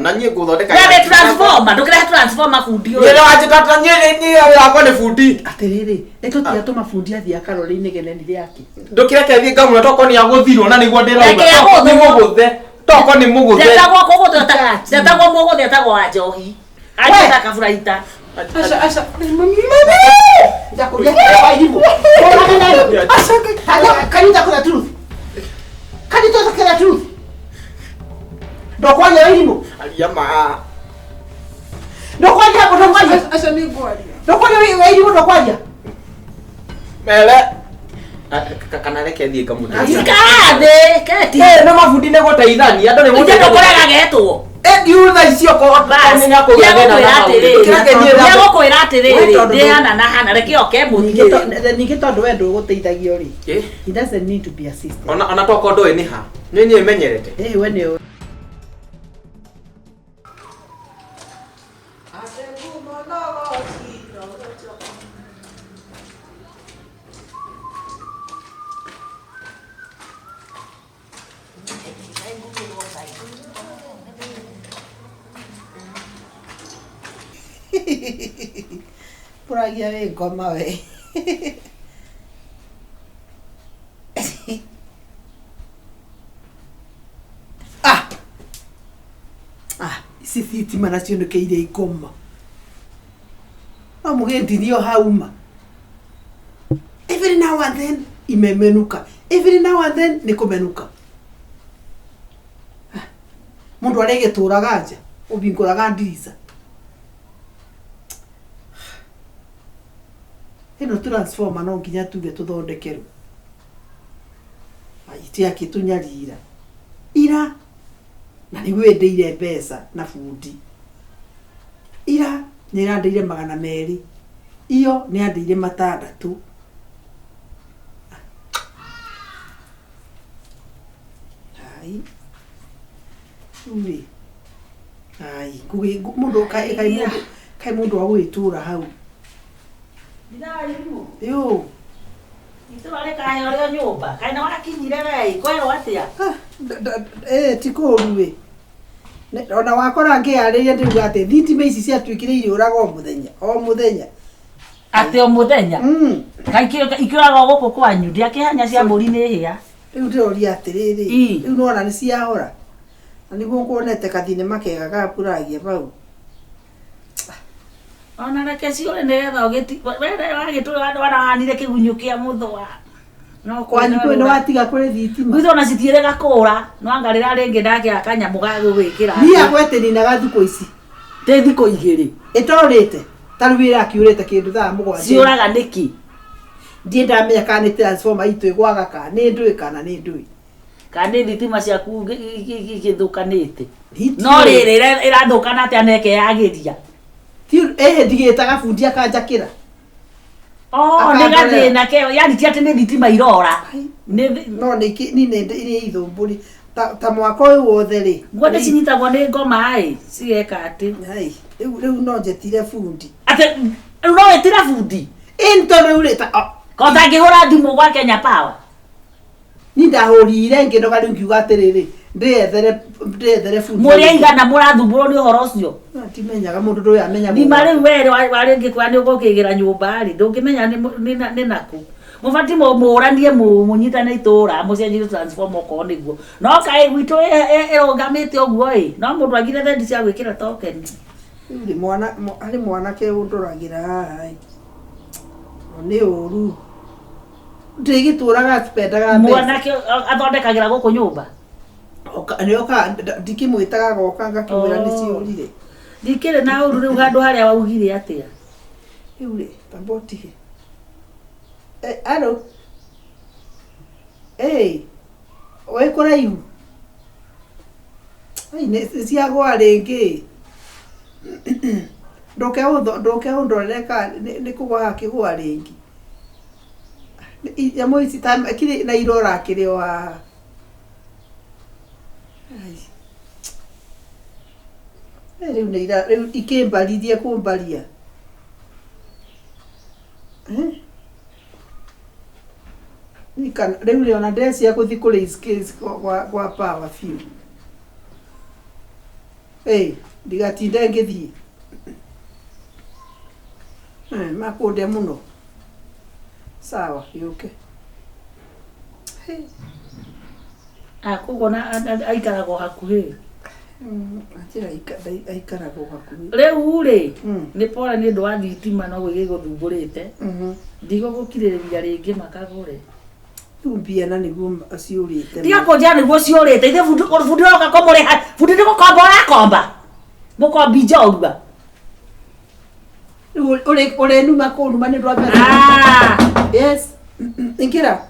na nyie guthondeka ya transformer ndukira transformer fundi uyu ni wajitata nyie yako ni fundi atiriri nitutia tuma fundi athia Caroline geneni yake ndukira kethi ngamuna toko ni aguthirwo na niguo ndirauga ni muguthe toko ni muguthe ndetagwo kuguthe ndetagwo muguthe ndetagwo ajohi aje kafuraita Asa mami ndakuja kwa elimu asa kanita kuna truth kanita kuna truth ndokwanya elimu aliyama ndokwanya hapo ndokwanya asa ni gwali ndokwanya elimu ndokwanya mele kana reke thie ngamuna ikathe keti no mafundi ne guteithania andu ni mundu ndokoraga getwo yudha icio ko menya ko kwira atiriri ndihana na hana reke oke muthie ninge tondu we nduguteithagio ri he doesn't need to be assisted ona toko ndoe ni ha nyenye menyerete we ni Puragia we ngoma we isi thitima nacio nikeire ikoma no mugendi nio hauma every now and then imemenuka every now and then nikumenuka mundu aregeturaga nja ubinguraga ndirica ino transformer no nginya tuge tuthondekerwo aitia kitunyarira ira na ni wendeire pesa na fundi ira ni randeire 200 iyo ni andeire 6 ai uri ai kugi mundu kai mundu wa gwitura hau ndarimu yo itwale kahe ore nyumba kaina wakinyire wei kwero atia tikoruwe ona wakora ngiariria ndiuga ati thitima ici ciatuikire iri uraga o muthenya ati o muthenya ikiraga guku kwanyu ndiakihanya cia mburi ni hia riu ndiroria atiriri riu nona ni ciahora na niguo kuonete kathinema kega gapuragia bau ona reke ciore nigetha ugiti were wagitura wandu wanahanire kigunyu kia muthwa no kwanyu kwene watiga kuri thitima gwitho na citiere gakura no angarira ringi ndake akanyamu gagwikira ni agwete ni na gathuko ici te thiko igiri itorite taruwira akiurite kindu thaa mugwanja ciuraga niki ndie ndamenya kana ni transformer itu igwaga kana ni ndui kana ni ndui kandi thitima ciaku githukanite no riri irathukana atia neke yagiria ndigitaga fundi akanjakira nĩgathĩ nake yani ti atĩ nĩ thitima irora no nĩ ithumbũri ta mwaka ũyũ wothe rĩ guothe cinyitagwo nĩ ngoma ĩ cigeka atĩ rĩu no njetire fundi atĩ rĩu no wĩtire fundi into rĩu rĩ kotangĩhũra thimũ gwa Kenya Power ni ndahũrire ngĩnoga rĩu ngiuga atĩrĩrĩ ndĩethere fundi mũrĩ igana mũrathumbũrwo nĩ ũhoro ũcio timenyaga mũndũ ndũĩ amenya nima rĩu were warĩ ngĩkwa nĩ ũgũkĩgĩra nyũmba rĩ ndũngĩmenya nĩ naku mũbati mũranie mũnyitane itũra mũcenjie transform okorwo nĩguo no kaĩ gwitũ ĩrũgamĩte ũguo ĩ no mũndũ agire thendi cia gwĩkĩra token harĩ mwanake ũndũragĩra haha nĩ ũru ndĩgĩtũraga spendaga mwanake athondekagĩra gũkũ nyũmba nĩoka ndikĩmwĩtaga goka ngakiuĩra nĩ ciũrire ndikĩrĩ na ũru rĩu handũ harĩa waugire atĩa rĩu rĩ tambotihe alo wĩ kũraihu ciagwa rĩngĩ ndũke ũndorereka nĩ kũgwa kĩgwa rĩngĩ nyamũ ici kiri na irora kĩrĩ wa rĩu ikĩmbarithie kũmbaria rĩu rĩ ona ndĩrecia gũthiĩ kũrĩ gwa power few ndigatinde ngithii makunde muno sawa yuke akugona aikarago hakuhi atira aikarago hakuhi riu ri ni pora ni ndo wa thitima no gigiguthumburite ndigo gukiririria ringi makagure tumbia na niguo aciurite tiga kunjia niguo ciurite ithe fundi roka komore fundi ndiko komba komba mukombi njorua ule numa ko numa ni ndo yes ingira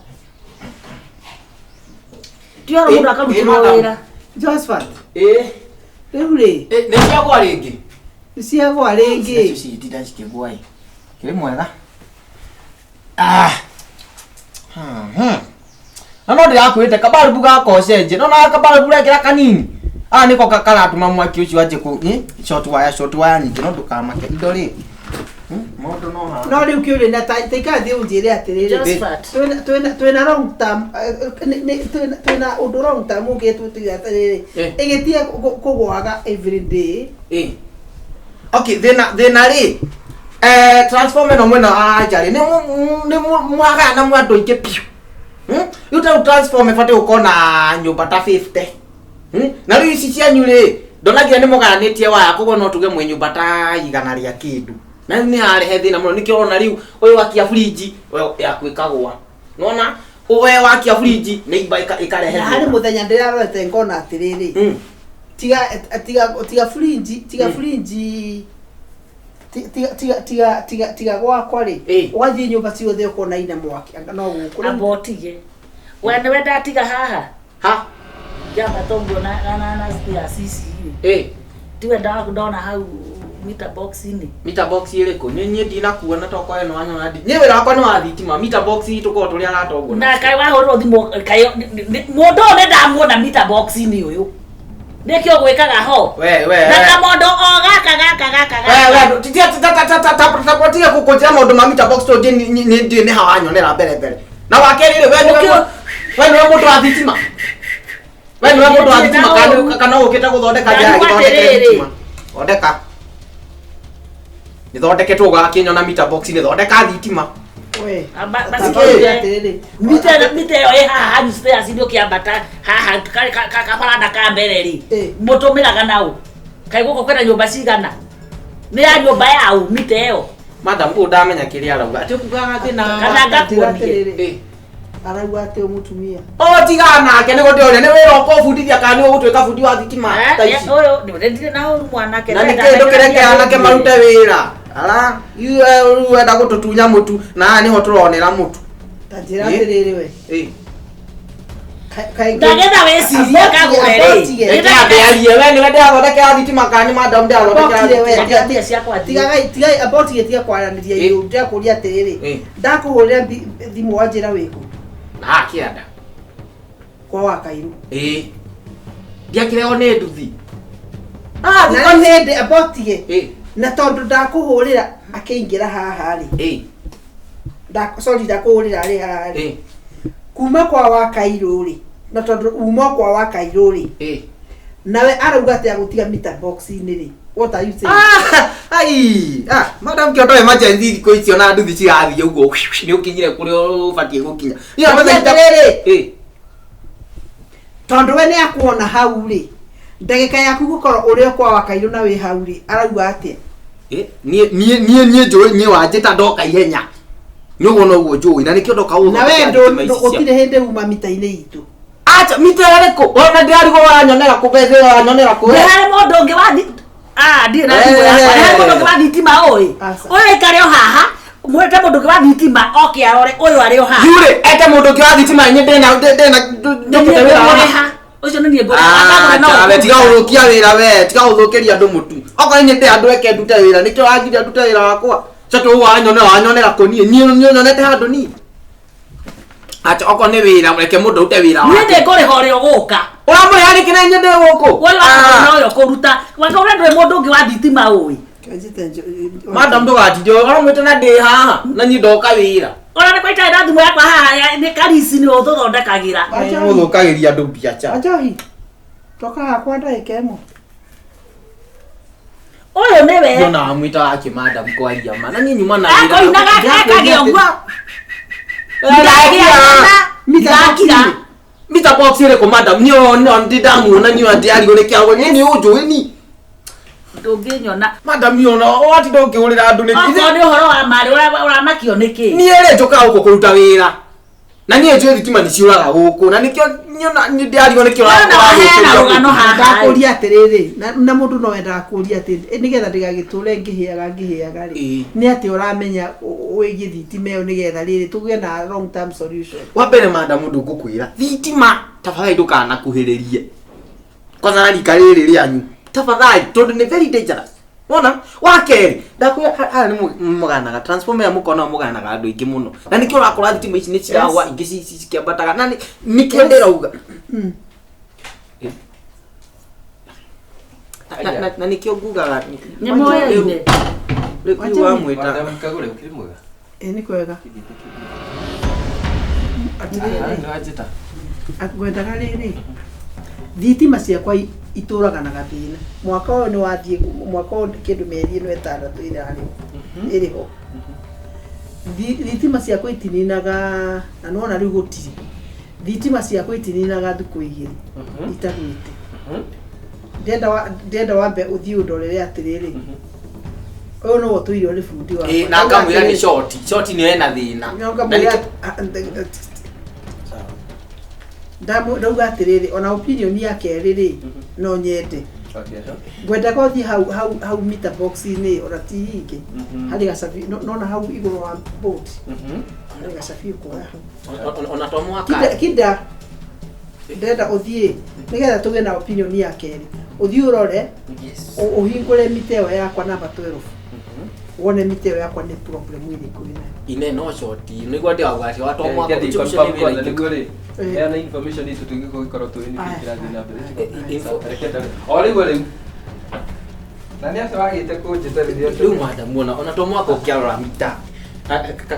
tioro mundu akaruta wira Josephat Reure ne ciagwa ringi ciagwa ringi ci ndida cikigwai kiri mwega no ndirakwite kabarubu gako cenje no na kabarubu rekira kanini niko karatuma mwaki ucio anje ku short wire nyingi no ndukamake indo ri mondo no riu kiuri na taika thi unjire atiriri twina wrong term twina undu wrong term ungetutiga atiriri igitie kugwaga every day okay thina ri transformer no mwena ajari ni mwaga na mwandu ingi piu yuta transformer fate ukona nyumba ta 50 na riu ici cia nyure ndonagira ni muganitie waya koguo no tuge mwe nyumba ta igana ria kindu na ni harehe thina muno nikiona riu uyu wakia fridge yakwikagwa nona uwe wakia fridge ni ibaika ikarehe hari muthenya ndirarorete ngona atiriri tiga fridge tiga gwakwa ri ugathie nyumba ciothe ukona ina mwaki no guku abotige wenda ndatiga haha jamba tongo na stia sisi tiwe ndona hau meter box ile ko nyenye dina kuona toko eno anya nadi nyewe rakwa no athitima meter box tuko tuli ala tongo na kai wa horo thimo kai mondo ne ndamuona meter box ni uyu nekio gwikaga ho we na kamondo gaka we titia kukotia mondo ma meter box to ni hawanyonera mbere na wakerire we ni mondo athitima we ni mondo athitima kana ukita guthondeka njara githondeka ondeka nithondeketwo gakinyo na meter box ni thondeka thitima we mite yo haha ni stairs ndio kiambata haha kaparanda ka mbere ri mutumiraga nau kai guko kwenda nyumba cigana ni ya nyumba yao mite yo madam ko ndamenya kiria arauga ati kugaga thina kana ngakuonie arauga ati umutumia tigana nake nigo ndio ni wira ukobundithia kana ni ugutwika bundi wa thitima ta ici uyu ni ndire na mwanake na nikindu kireke anake marute wira ala yu enda gututunya mutu na niho turonera mutu tajira atiriri we ndagetha weciria kagure ri ndagearie we ni wende athondeke thitima kana madam ndathondeke tiga abotige tiga kwaraniria yu ndakuria atiriri ndakuhurira thimu wanjira wiku kianda kwa wakairu ndiakireo ni nduthi na hindi abotige na tondu ndakuhurira akiingira haha ri ndakuhurira ri haha ri kuma kwa wakairu ri na tondu umo kwa wakairu ri nawe arauga ati agutiga meter box ni ri what are you saying madam kiondo emergency ko icio na nduthi cirathie uguo ni ukinyire kuri ubatie gukinya ya riri tondu we ni akuona hau ri ndagika yaku gukorwo uri kwa wakairu na wi hau ri arauga ati nie njoi nie wajita ndoka ihenya nugo no guo njoi na nikio ndoka na we ndo utire hinde uma mita-ini itu acha mita yareko ona ndiari go wanyonera kubethe wanyonera ku hari mundu ungi wathi ndi na thimu yakwa hari mundu ungi wathi tima uyu ikario haha mwete mundu ungi wathi tima oke arore uyu ario haha yure ete mundu ungi wathi tima nye ndena ndokete wira ucio ni nie ngora tiga urukia wira we tiga uthukiria andu mutu okorwo nye ndi andu eke ndute wira nikio wangiria ndute wira wakwa chato wanyonera konie nie nyonete handu ni acha okorwo ni wira reke mundu ute wira wakwa ni ndi ngore hore uguka uramuri hari kina nye ndi guku wewe no kuruta waka ura ndwe mundu ungi wathi tima uyu madam ndugatidio oramwite na ndi haha na nyi ndoka wira ona ni kwaita nda thimu yakwa haha ni karisi ni uthuthondekagira uthukagiria andu biacha ajohi toka hakwa ndagika imo Niona amwita wake madam kwa jamaa. Na nyinyi mwana ako inaga akagĩogwo Mita Mita box ile kwa madam nyo ndidamu na nyo ndiari gole kyago nyinyi uju ni ndũngĩnyona madam yona wati ndũngĩũrĩra andũ nĩ okorwo nĩ ũhoro wa marĩ ũramakio nĩkĩ niĩ njoka gũkũ kũruta wĩra na niĩ njũĩ thitima nĩciũraga gũkũ na nĩkĩo nyona ndiarigwo nĩkĩo ndakũria atĩrĩrĩ na mũndũ no endaga kũria atĩ nĩgetha ndĩgagĩtũre ngĩhĩaga rĩ nĩ atĩ ũramenya wĩgiĩ thitima ĩyo nĩgetha rĩrĩ tũgĩe na long term solution. Wa mbere madam ndũngũkwĩra thitima tafadhali ndũkanakuhĩrĩrie kwanza na rika rĩrĩ rĩanyu tafadhali tondu ni very dangerous. Wona wakeri ndakuya hala ni muganaga transformer ya mukona muganaga andu ingi muno na nikio urakora thitima ici ni cirawa ingi cikiambataga na nikendera uga na nikio ngugaga ni moyaine rĩu wa mwĩta madam kagũre ukiri mwega nĩ kwega ajita akwendaga rĩrĩ thitima ciakwa itũraga na gathĩna mwaka ũyũ nĩ wathiĩ mwaka ũyũ kĩndũ mĩeri ĩno 6 ĩrĩ ho thitima ciakwa itininaga na nona rĩu gũtirĩ thitima ciakwa itininaga thikũ 2 itagwĩte ndenda wambe ũthiĩ ũndorere atĩrĩrĩ ũyũ no ũtũire ũrĩ bundi wa na ngamwĩra nĩ short nĩ ena thĩna ndauga atĩrĩrĩ ona opinion yake rĩrĩ no nyende ngwenda gũthiĩ hau meter box-inĩ ona ti hingi harĩ gacabi nona hau igũrũ wa boat harĩ gacabi kuoya ona to mwaka kinda ndenda ũthiĩ nĩgetha tũgĩe na opinion ya kerĩ ũthiĩ ũrore ũhingũre mita ĩyo yakwa namba 12 wone mita ĩyo yakwa nĩ problem ĩrĩkũ ĩna ine no short nĩguo ndĩwagwatĩ wa to mwaka na information itu tungĩkorwo tũrĩ nĩ kĩrathi na mbere orĩgwo rĩu na nĩ acagĩte kũnjĩtarĩria rĩu madam ona to mwaka ũkĩarora mita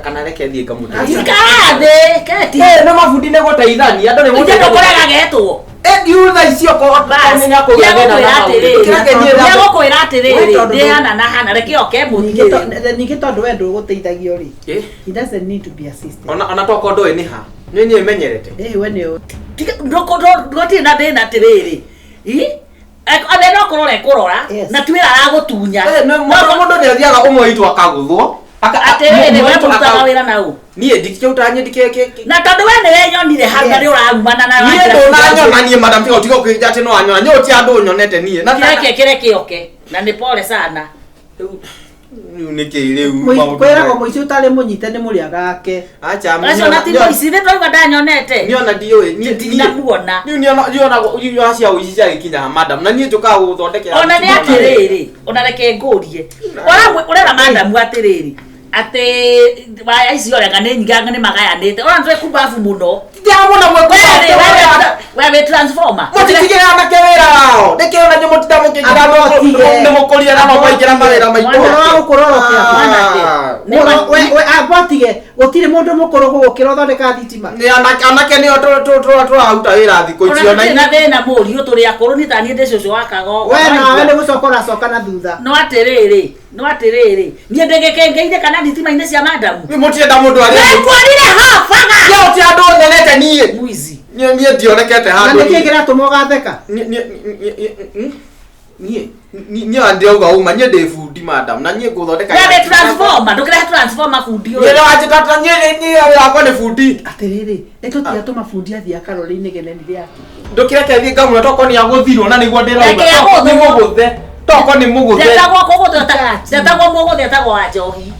kana reke thiĩ ngamũteithia ikathĩ keti nĩ mabundi nĩ gũteithania andũ nĩ ndũkũrega getwo ndiuga icio komenya kũgĩra atĩrĩrĩ ndĩhana na hana reke oke mũthikĩrĩrie ningĩ tondũ we ndũgũteithagio rĩ he doesn't need to be assisted ona toko ndũĩ nĩ ha nĩ menyerete we nĩ ndũtirĩ na thĩna atĩrĩrĩ othe no kũrora ekũrora na ti wĩra aragũtunya mũndũ nĩ athiaga ũmwe itu akagũthwo atĩrĩrĩ we mũrutaga wĩra naũ niĩ ndikĩruta nyendike na tondũ we nĩ wenyonire hau na nĩ ũrarumana na niĩ ndũnanyona niĩ madam tiga ũtiga ũkĩnja atĩ no anyona nyũ ti andũ nyonete niĩ na kĩreke oke na nĩ pole sana rĩu nĩkĩ rĩu kwĩragwo mũici ũtarĩ mũnyite nĩ mũrĩa gake acha acio na ti mũici nĩ tũiga ndanyonete niona ndiũĩ ndinamuona niona acia ũici ciagĩkinya madam na niĩ njũkaga gũthondekera ona nĩ atĩrĩrĩ ona reke ngũrie ũrera madamu atĩrĩrĩ atĩ waya icio rega nĩ nyinganga nĩ magayanĩte ona nĩtũĩ kumbabu mũno ndiamona we wĩ transformer mũtitigĩra anake wĩra wao ndĩkĩo na nyamũ titamũkĩnjĩra nĩ mũkũria na no maingĩra mawĩra maitũ abotige gũtirĩ mũndũ mũkũrũ gũgũkĩra ũthondeka thitima nĩ anake nĩo tũraruta wĩra thikũ icio na thĩna mũriũ tũrĩ akũrũ nĩ taniĩ ndĩ cũcũ wa kagogo we nawe nĩ gũcoka ũracoka na thutha no atĩrĩrĩ niĩ ndĩgĩkĩngĩire kana thitima-inĩ cia madamu mũtienda mũndũ nĩkuonire habaga ti andũ nyonete niĩ mwizi niĩ ndionekete na handũ nĩkĩ kĩratũma ũgatheka niĩ ndirauga uma niĩ ndĩ bundi madam na niĩ ngũthondeka we transformer ndũkĩrehe transformer bundi ũyũ niĩ wanjĩtata niĩ wakwa nĩ bundi atĩrĩrĩ nĩtũtiatũma bundi athiĩ akarore inegene rĩake ndũkĩreke thiĩ ngamwĩra toko nĩ agũthirwo na nĩguo ndĩrauga nĩ mũgũthe toko nĩ mũgũthe ndetagwo mũgũthe etagwo wa njohi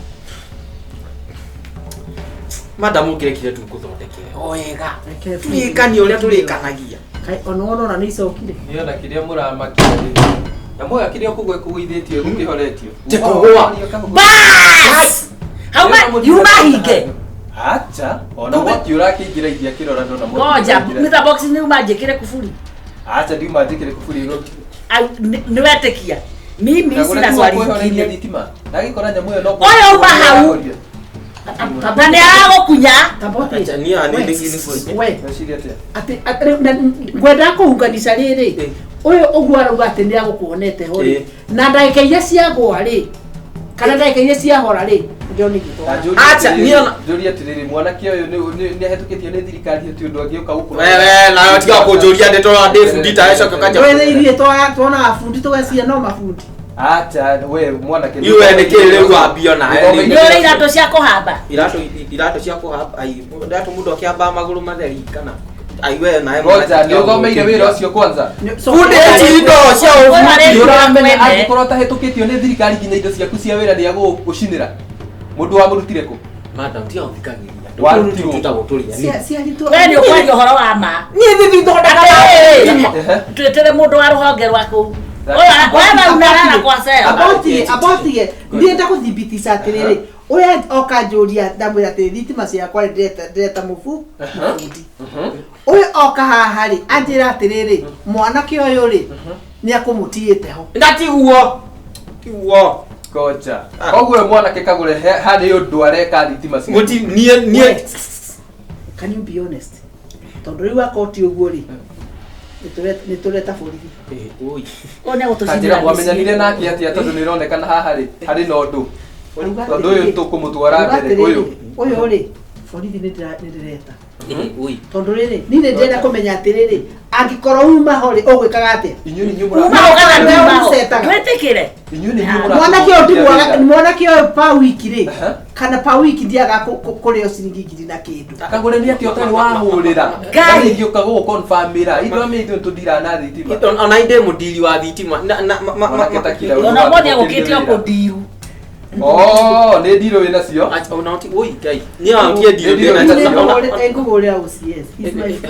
madam ũkĩrekire tu ngũthondekere o wega tũrĩkanie ũrĩa tũrĩkanagia ona wona nĩ icokire niona kĩrĩa mũramakia na moya kĩrĩa kũgwe kũgũithĩtio gũkĩhoretio tikũgũa bas hauma yuma hinge acha ona mwaki ũrakĩingĩra ithia kĩrora ndona ngoja meter box nĩ uma njĩkĩre kuburi acha ndiuma njĩkĩre kuburi nĩwetĩkia mimi sina swali ingine thitima nagĩkora nyamũ ĩyo no oyo uma hau na nĩ aragũkunya acha niĩ nĩ we atĩ ngwenda kũhunganisha rĩrĩ Uyu uguo arauga ati ni agukuonete ho ri. Na ndagika iria ciagwa ri. Kana ndagika iria ciahora ri. John Gito. Acha niona Jori atiriri mwanake uyu ni ahetũkĩtio nĩ thirikari ati undu angĩũka gũkũra. Wewe na tiga kũnjũria ndeto Dave Ndita ecoka kanja. Wewe ithuĩ tuona afundi tugeciria no mafundi. Acha we mwanake Iwe ni kile rĩu wambio na Nĩ ũrĩ iratũ cia kũhamba. Iratũ cia kũhamba ai ndatũ mũndũ akĩamba magũrũ matheri kana aiwe na Roger nĩ ũthomeire wĩra ũcio kwanza. Fundi indo cia Nĩ ũramenya angĩkorwo tahetũkĩtio nĩ thirikari nginya indo ciaku cia wĩra nĩ agũgũcinĩra. Mũndũ wamũrutire kũ? Madam tia uthikagĩria. Warutirwo. We nĩ ũkwaria ũhoro wa ma. Niĩ thithi thondeka. Twĩtĩre mũndũ wa rũhonge rwaku. Wewe unalala kwa sema. Abotige ndienda kuthibitisha atiriri uya oka njuria ndamwira ati thitima ciakwa ndireta mubu mubundi uyu oka haha ri anjira atiriri mwanake uyu ri ni akumutiite ho Ngatiguo. Tiguo. Koja. Koguo mwanake kagure harĩ ũndũ areka thitima ciake. Muti nie can you be honest tondu riu akoti uguo ri nitureta borithi oi. One Kanjĩra gũtũcinĩra. mwamenyanire nake atĩa tondũ nĩ ĩronekana haha rĩ harĩ na ũndũ. Tondũ ũyũ tũkũmũtwara mbere ũyũ. Uyu ri borithi ndireta Oi. tondu riri ni ndenda kumenya atiriri angikorwo uma ho ri ugwikaga atia Inyuĩ nĩ Uma mũra. ũgana Wewe nduma ho. ũcetaga. Twĩtĩkĩre. Inyuĩ nĩ mũra. mwanake uyu pa wiki ri Aha. kana pa wiki ndiaga kurio ciringi ngiri na kindu Kagure nĩ atĩ ũtarĩ wahũrĩra. Ngai. Ngai ngĩũka gũgũconfirmĩra. Ithuĩ amĩithuĩ tũndira thitima. Ona inde mudili wa thitima na Mwanake takira ũndũ Ona wa mmoja gũkĩrithia gũkĩtio wĩra. kũndiru. Oh, nĩ ndirũ wĩna cio. acha unaoti oi gai. Ni angie dio Ndio, na ndio. engugurira ucs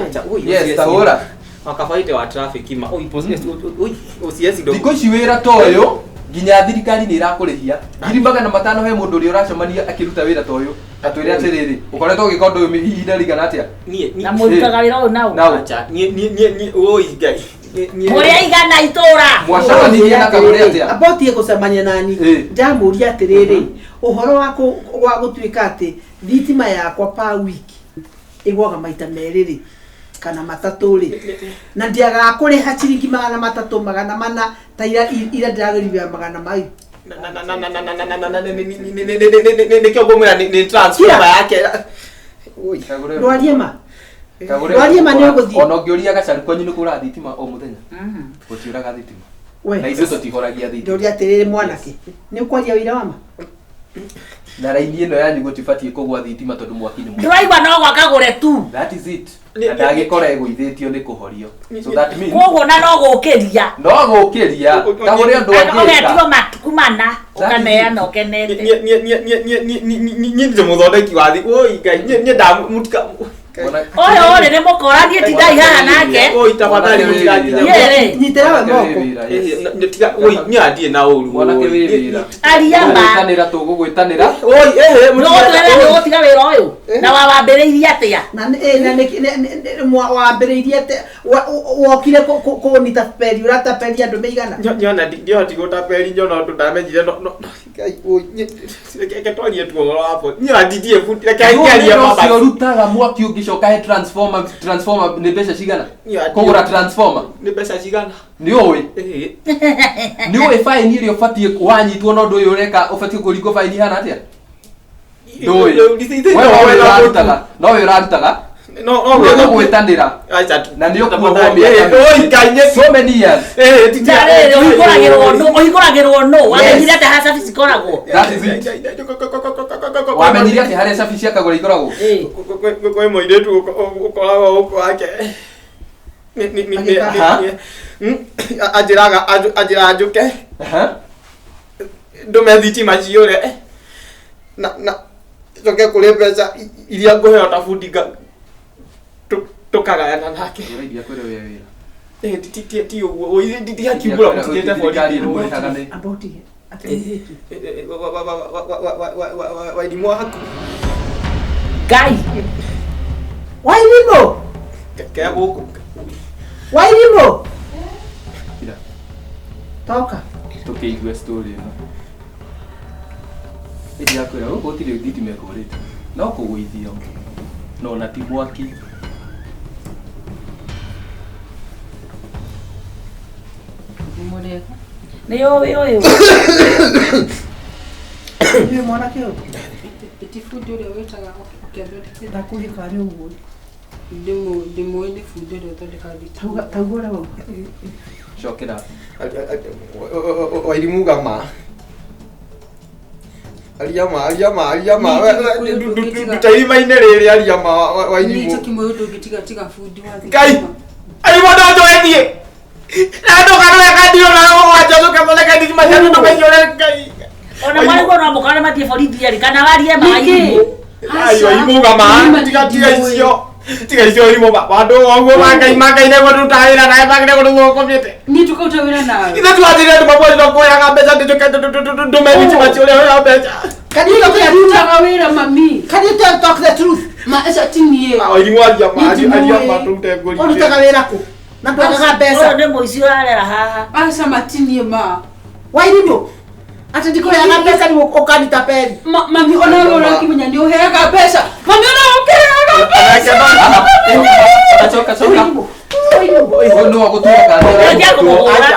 acha oi. Yes, tahũra. Wakafaite wa traffic ma oi oi OCS ndo. Thikũ ici wĩra ta ũyũ nginya thirikari nĩ irakũrĩhia. Ngiri magana matano he mũndũ ũrĩa ũracemania akĩruta wĩra ta ũyũ. Atwĩre atĩrĩrĩ, ũkoretwo ũgĩka ũndũ ũyũ ihinda rĩigana atĩa? Nie Na mũrutaga wĩra ũyũ nao. Nao. acha nie oi gai. Mũrĩa igana itũra. Mwacemanirie na Kagure atĩa? abotie gucemania nani ndamuria atiriri uhoro wa gutuika ati thitima yakwa pa wiki igwaga maita meriri kana matatu ri na ndiaga kuriha ciringi magana matatu magana mana ta ira ndiragerithia magana mai nikio ngomwira ni transformer yake. Oi. Kagure. ndwarie ma Kagure. Ndwarie ma nĩ ũgũthiĩ. Ona ũngĩũria gacaru kwanyu nĩ kũra thitima o mũthenya. Gũtiũraga thitima. Na we ithuĩ tũtihoragia thitima. ndoria atiriri mwanake ni ukwaria wira wama Na raini ĩno yanyu gũtibatiĩ kũgwa thitima tondũ mwaki nĩ mwaki. Ndũraigua no gwakagũre tu. That is it. Na ndagĩkora egũithĩtio nĩ kũhorio. So that means Koguo na no gũkĩria. no gũkĩria. Kagure ũndũ Ũgetigwo angĩka. matuku mana. Ũkaneana ũkenete. Nie ndio muthondeki wa thi. Oi gai nie ndamutika. Ũyũ ũrĩ nĩ mũkoranie ti ndai haha nake. Oi tafadhali mutikaje. Yere. nyitira we moko Netiga oi nie adie na uru. Mwanake wĩ wĩra. Ariamba. Gwĩtanĩra tũgũgwĩtanĩra. Oi No twere nĩ ũgũtiga wĩra ũyũ. Na wawambĩrĩirie atĩa? na wambĩrĩirie ate wokire kũnita peri ũrataperia andũ meigana nyona ndio tigotapeli nyona ndo ndamenyire no gai oi ketwarie tu ngoro hapo nie adidie futi reke ngeria Ũcio ũrutaga mwaki ũngĩcoka he transformer nĩ mbeca cigana? Kũgũra transformer ni pesa cigana nĩ ũĩ nĩ ũĩ faini ĩrĩa ũbatiĩ wanyitwo na ũndũ ũyũ ũreka ũbatiĩ kũringwo faini hana atĩa? Ndũĩ. Wewe ũrarutaga no wĩ ũrarutaga no gwĩtanĩra acha na nĩ ũkuohwo oi kainye so many years. Tarĩrĩ ũhingũragĩrwo nũ? Wamenyire atĩ ha service ikoragwo? That is it. Wamenyire atĩ harĩa cabi cia Kagure ikoragwo? kwa moiretu ukoragwo huko wake ajiraga njuke ndume thitima ciũre na coke kũrĩ mbeca iria ngũheo ta bundi tukagayana nake ti ũguo ndiakiumbũra mũtigĩte borithi abotie wairimu waku Ngai. wairimo kea gũkũ wairimo toka Tũkĩigua story ĩno ĩrĩa yakwĩra gũkũ gũtirĩ thitima ĩkũrĩte no kũgũithio no na ti mwaki. wega. Nĩ ũĩ Nĩ mwanake ũyũ. Ti fundi ũrĩa wĩtaga ũkĩathondeka. Ndakurika nĩ ũguo. Ndĩmũĩ nĩ fundi ũrĩa ũthondekaga thitima. Tauga ũrĩa wauga. Cokera. Wairimuga ma. Aliama. Tutairima-inĩ rĩrĩ aliama wairimu. Nĩcho kĩmwe ũndũ ũngĩtiga fundi wa thitima. Ngai. Alimu ndo twendie. Na ndo kana kandio na wacha tukameleka thitima cia ndo kaiyore Ngai. ona marigwo no mũkore matie borithi arĩ kana warie maĩ. Ayo imuga ma. Tiga icio alimu bado wangu mangai nego tutaira naye bagire ko komite. Ni tukauta wĩra nawe. Ina tuathire ndo mabwe ndo koya mbeca ndo mebitima cio leo mbeca. Can you talk the truth? Wĩra mami. Can you talk the truth? Ma aca tinie. Wairimu aliama tutengori. Unataka wĩra kũ? Na twagaga Ũyũ mbeca. nĩ mũici ũrarera haha. Aca matinie ma. Wairimu. Ati ndikoyaga mbeca ni ukanita peni. Mami ona wewe unakimenya nĩ ũheaga mbeca. Mami ona ũkeaga mbeca. Choka. Wairimu. Ũyũ nĩ wa gũtuĩka kanitha. Ndia kũmũhũra.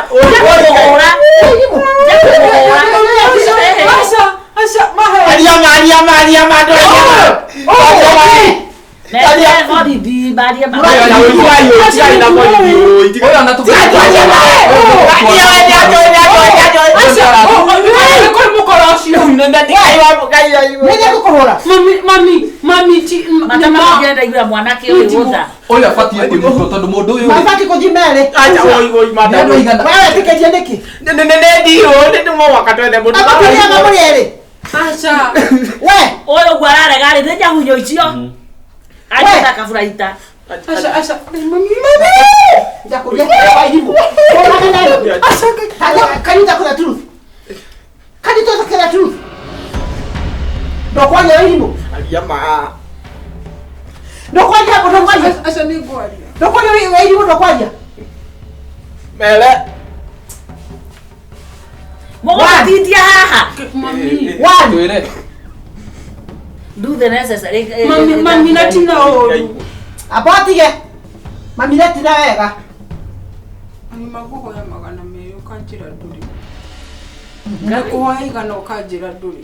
Aca mahe. Aliama ndo. Nĩ borithi barie maĩ. Ũyũ anatũbĩra. Nĩgĩ gũkũhũra. Mami ti Matamagenda igura mwanake ũyũ gũtha. Ũyũ abatiĩ kũnyitwo tondũ mũndũ ũyũ Mabati kũthimere. nĩ igana. Wewe tikeje niki? Abatũrĩaga mũrĩ erĩ. aca. We. Ũyũ ũguo ararega rĩ nĩ nyahunyo icio. Agĩta kaburaita. Aca. Mami. Ndakuria wairimu. Can you talk the truth? Can you talk the truth? Ndokwanya wairimu. Ndokwanya. Aca nĩ ngwaria. Ndokwanya wairimu ndokwanya. Mũgũtitia haha. Mami. One. Twĩre. Do the necessary. Mami natina ũru. Abatige. Mami netina wega. Mami makũhoya 200 ũkanjĩra ndũrĩ. Ngakũhoya 100 ũkanjĩra ndũrĩ.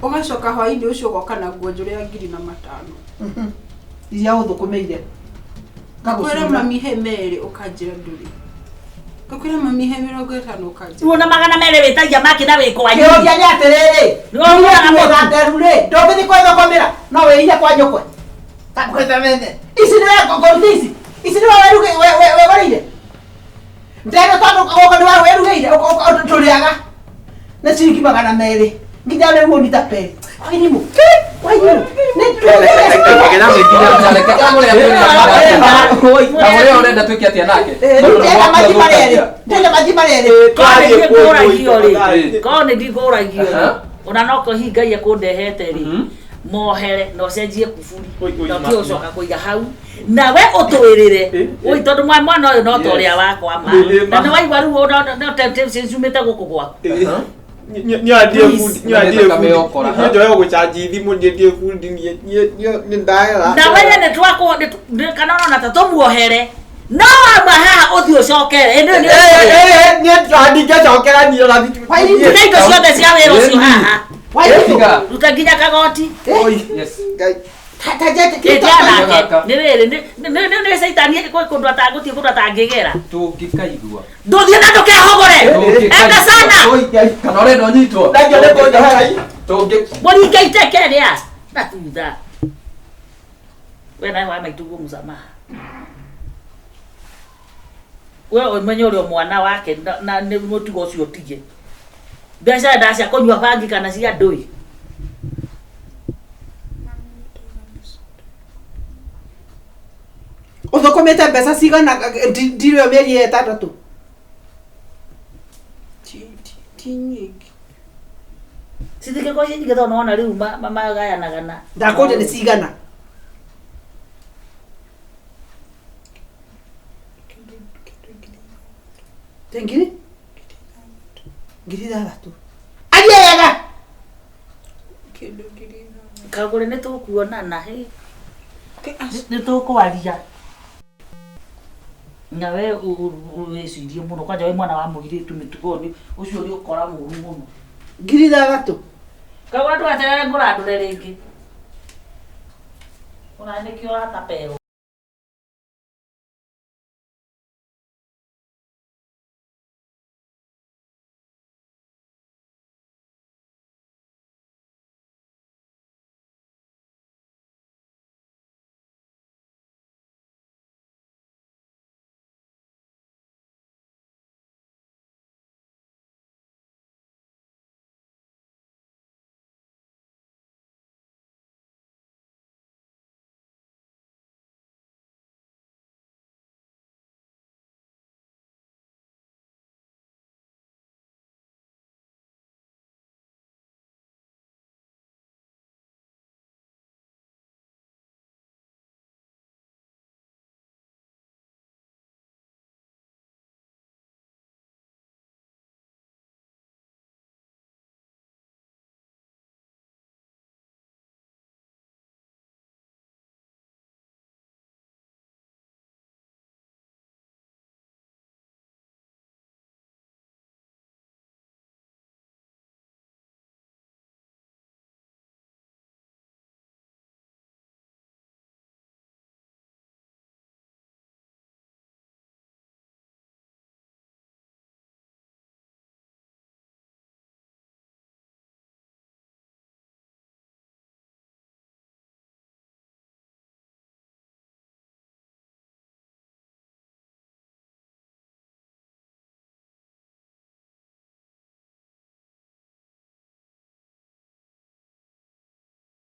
Ũgacoka hwaĩ-inĩ ũcio ũgoka na nguo njũrĩ ya 5,000. Iria ũthũkũmĩire. Ngakwĩra mami he 2 ũkanjĩra ndũrĩ. Ngakwĩra mami he 50 ũkanjĩra. Tuona 200 wĩtagia maki na wĩkwa nyingi. Kĩũria nĩ atĩrĩrĩ. Nderu rĩ. Ndũngĩthi kwĩthũkũmĩra. No wĩire kwa nyũkwe. Takwĩta mene. Ici nĩ ngongoro ici. Ici nĩ werugeire. Ndero tondũ ũgoka nĩ werugĩire. Tũrĩaga. Nĩ ciringi 200. Nginya rĩu ũnyita peni. Wairimu. Wairimu. Kamũrĩa ũrenda twĩke atĩa nake? Ndĩrenda maji marerĩ. Korwo nĩ ndikũragio rĩ ona no kũhingaia kũndehete rĩ mohere na ũcenjie kuburi na ũcoka kũiga hau nawe ũtwĩrĩre ũi tondũ mwana ũyũ no ta ũrĩa wakwa ma na nĩ waigua rĩu no temptation ciumĩte gũkũ gwaku. Nyoe gũcanji thimũ ndie fundi nĩ ndaera. Na wene nĩ twakũ kana ona ta tũmuohere no ama haha ũthiĩ ũcokere nĩ ndingĩcokera niĩ ona na indo ciothe cia wĩra ũcio haha Tiga. ruta nginya kagoti. Yes. Nĩ rĩrĩ nĩ caitani kũndũ atangũthiĩ kũndũ atangĩgera Tũngĩkaigua. ndũthiĩ na ndũkehogore enda sana Kana ũrenda ũnyitwo. mũringe iteke rĩa na thutha we nawe wa maituguo mũsamaha we ũmenye ũrĩa mwana wake na nĩ mũtugo ũcio ũtige mbeca nda cia kũnyua bangi kana cia ndũi. Ũthũkũmĩte mbeca cigana ndirĩ mĩeri 6. Ti nyingĩ. Cithikĩkorwo ciĩ nyingĩ tondũ nĩwona rĩu magayanagana. Ndakũria nĩ cigana. Ngiri 6,000. Aria wega. Kĩndũ 6,000. Kagũre nĩ tũkuonana nĩ tũkwaria. na we wicirie muno kwanja we mwana wa muiritu mitugoni ucio uri ukora muru muno 6,000 kagura twaterere ngurandure ringi ona nikio hata pero